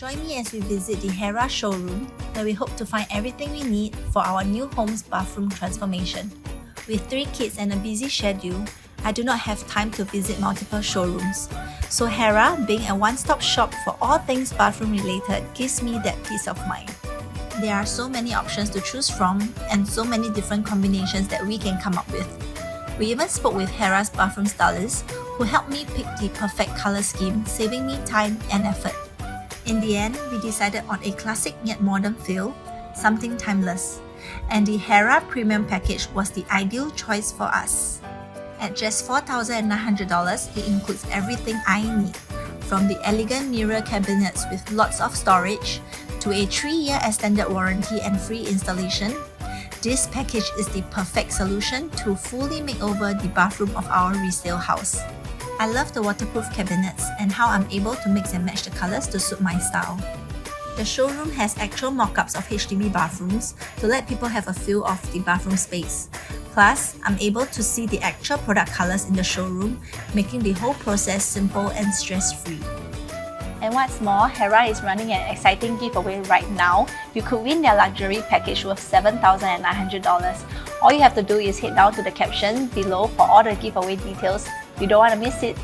Join me as we visit the HERA showroom, where we hope to find everything we need for our new home's bathroom transformation. With 3 kids and a busy schedule, I do not have time to visit multiple showrooms. So HERA, being a one-stop shop for all things bathroom related, gives me that peace of mind. There are so many options to choose from and so many different combinations that we can come up with. We even spoke with HERA's bathroom stylist, who helped me pick the perfect color scheme, saving me time and effort. In the end, we decided on a classic yet modern feel, something timeless. And the HERA Premium Package was the ideal choice for us. At just $4,900, it includes everything I need, from the elegant mirror cabinets with lots of storage, to a 3-year extended warranty and free installation. This package is the perfect solution to fully make over the bathroom of our resale house. I love the waterproof cabinets and how I'm able to mix and match the colors to suit my style. The showroom has actual mock-ups of HDB bathrooms to let people have a feel of the bathroom space. Plus, I'm able to see the actual product colors in the showroom, making the whole process simple and stress-free. And what's more, HERA is running an exciting giveaway right now. You could win their luxury package worth $7,900. All you have to do is head down to the caption below for all the giveaway details. You don't want to miss it.